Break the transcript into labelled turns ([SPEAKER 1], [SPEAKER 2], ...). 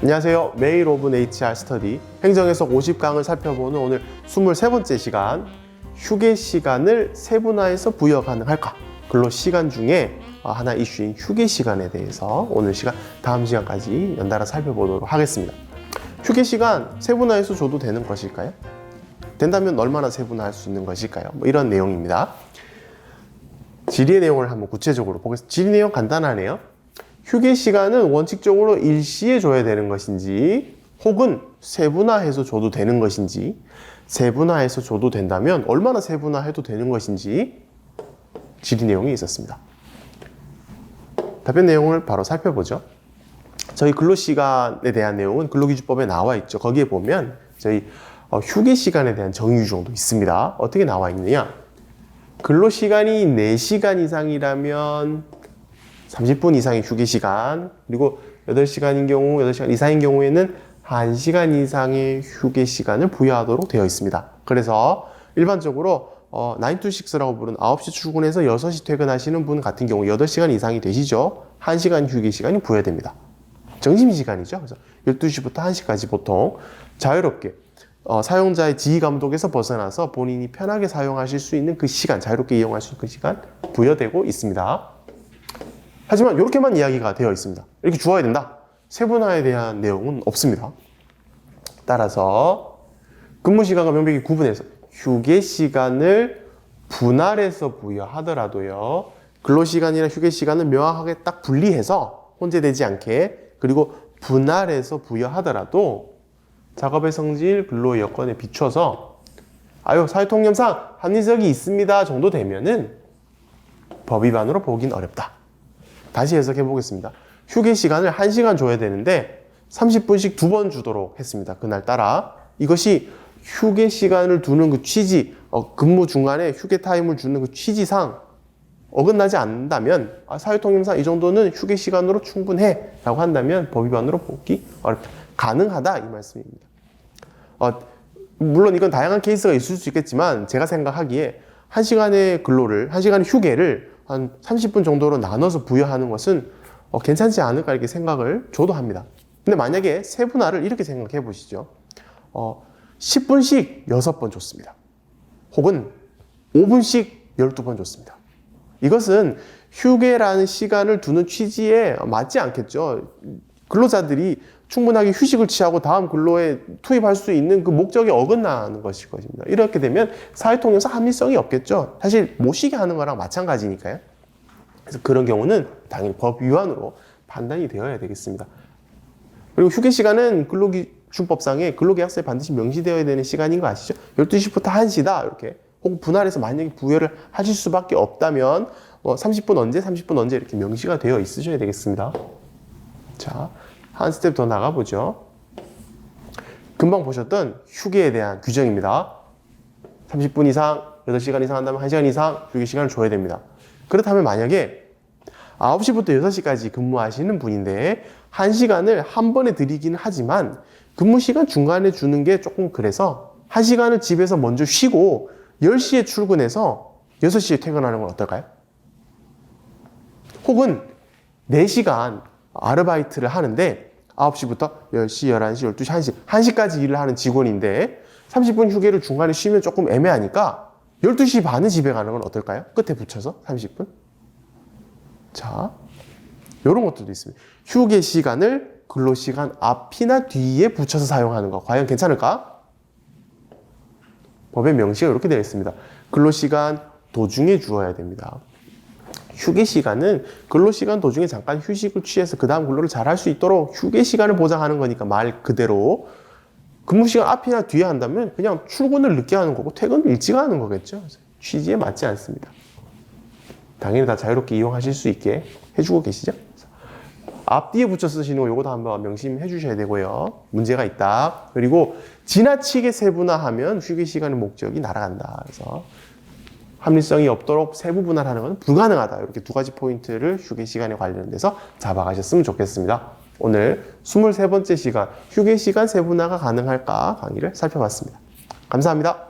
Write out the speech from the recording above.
[SPEAKER 1] 안녕하세요. 매일 5분 HR 스터디 행정에서 50강을 살펴보는 오늘 23번째 시간, 휴게 시간을 세분화해서 부여 가능할까? 근로시간 중에 하나 이슈인 휴게 시간에 대해서 오늘 시간, 다음 시간까지 연달아 살펴보도록 하겠습니다. 휴게 시간 세분화해서 줘도 되는 것일까요? 된다면 얼마나 세분화할 수 있는 것일까요? 이런 내용입니다. 질의 내용을 한번 구체적으로 보겠습니다. 질의 내용 간단하네요. 휴게 시간은 원칙적으로 일시에 줘야 되는 것인지 혹은 세분화해서 줘도 되는 것인지, 세분화해서 줘도 된다면 얼마나 세분화해도 되는 것인지 질의 내용이 있었습니다. 답변 내용을 바로 살펴보죠. 저희 근로시간에 대한 내용은 근로기준법에 나와 있죠. 거기에 보면 저희 휴게 시간에 대한 정의규정도 있습니다. 어떻게 나와 있느냐? 근로시간이 4시간 이상이라면 30분 이상의 휴게 시간, 그리고 8시간인 경우, 8시간 이상인 경우에는 1시간 이상의 휴게 시간을 부여하도록 되어 있습니다. 그래서 일반적으로 9 to 6라고 부르는 9시 출근해서 6시 퇴근하시는 분 같은 경우 8시간 이상이 되시죠? 1시간 휴게 시간이 부여됩니다. 정심시간이죠. 그래서 12시부터 1시까지 보통 자유롭게 사용자의 지휘 감독에서 벗어나서 본인이 편하게 사용하실 수 있는 그 시간, 자유롭게 이용할 수 있는 그 시간 부여되고 있습니다. 하지만 이렇게만 이야기가 되어 있습니다. 이렇게 주어야 된다. 세분화에 대한 내용은 없습니다. 따라서 근무시간과 명백히 구분해서 휴게 시간을 분할해서 부여하더라도요, 근로시간이나 휴게 시간을 명확하게 딱 분리해서 혼재되지 않게, 그리고 분할해서 부여하더라도 작업의 성질, 근로의 여건에 비춰서 사회통념상 합리적이 있습니다 정도 되면은 법 위반으로 보긴 어렵다. 다시 해석해 보겠습니다. 휴게 시간을 1시간 줘야 되는데 30분씩 2번 주도록 했습니다. 그날따라. 이것이 휴게 시간을 두는 그 취지, 근무 중간에 휴게 타임을 주는 그 취지상 어긋나지 않는다면, 사회통념상 이 정도는 휴게 시간으로 충분해 라고 한다면 법 위반으로 보기 어렵다. 가능하다, 이 말씀입니다. 물론 이건 다양한 케이스가 있을 수 있겠지만 제가 생각하기에 1시간의 근로를, 1시간의 휴게를 한 30분 정도로 나눠서 부여하는 것은 괜찮지 않을까 이렇게 생각을 저도 합니다. 근데 만약에 세분화를 이렇게 생각해 보시죠. 10분씩 6번 줬습니다. 혹은 5분씩 12번 줬습니다. 이것은 휴게라는 시간을 두는 취지에 맞지 않겠죠. 근로자들이 충분하게 휴식을 취하고 다음 근로에 투입할 수 있는 그 목적에 어긋나는 것일 것입니다. 이렇게 되면 사회통념상 합리성이 없겠죠. 사실 못 쉬게 하는 거랑 마찬가지니까요. 그래서 그런 경우는 당연히 법 위반으로 판단이 되어야 되겠습니다. 그리고 휴게 시간은 근로기준법상에 근로계약서에 반드시 명시되어야 되는 시간인 거 아시죠? 12시부터 1시다 이렇게. 혹은 분할해서 만약에 부여를 하실 수밖에 없다면 30분 언제, 30분 언제 이렇게 명시가 되어 있으셔야 되겠습니다. 자, 한 스텝 더 나가보죠. 금방 보셨던 휴게에 대한 규정입니다. 30분 이상, 8시간 이상 한다면 1시간 이상 휴게 시간을 줘야 됩니다. 그렇다면 만약에 9시부터 6시까지 근무하시는 분인데 1시간을 한 번에 드리긴 하지만 근무 시간 중간에 주는 게 조금 그래서 1시간을 집에서 먼저 쉬고 10시에 출근해서 6시에 퇴근하는 건 어떨까요? 혹은 4시간 아르바이트를 하는데 9시부터 10시, 11시, 12시, 1시, 1시까지 일을 하는 직원인데 30분 휴게를 중간에 쉬면 조금 애매하니까 12시 반에 집에 가는 건 어떨까요? 끝에 붙여서 30분. 자, 이런 것들도 있습니다. 휴게 시간을 근로시간 앞이나 뒤에 붙여서 사용하는 거 과연 괜찮을까? 법의 명시가 이렇게 되어 있습니다. 근로시간 도중에 주어야 됩니다. 휴게 시간은 근로시간 도중에 잠깐 휴식을 취해서 그 다음 근로를 잘 할 수 있도록 휴게 시간을 보장하는 거니까 말 그대로 근무시간 앞이나 뒤에 한다면 그냥 출근을 늦게 하는 거고 퇴근을 일찍 하는 거겠죠. 취지에 맞지 않습니다. 당연히 다 자유롭게 이용하실 수 있게 해주고 계시죠. 앞뒤에 붙여 쓰시는 거 요것도 한번 명심해 주셔야 되고요. 문제가 있다. 그리고 지나치게 세분화하면 휴게 시간의 목적이 날아간다. 그래서 합리성이 없도록 세부 분할하는 것은 불가능하다. 이렇게 2가지 포인트를 휴게 시간에 관련돼서 잡아가셨으면 좋겠습니다. 오늘 23번째 시간 휴게 시간 세분화가 가능할까 강의를 살펴봤습니다. 감사합니다.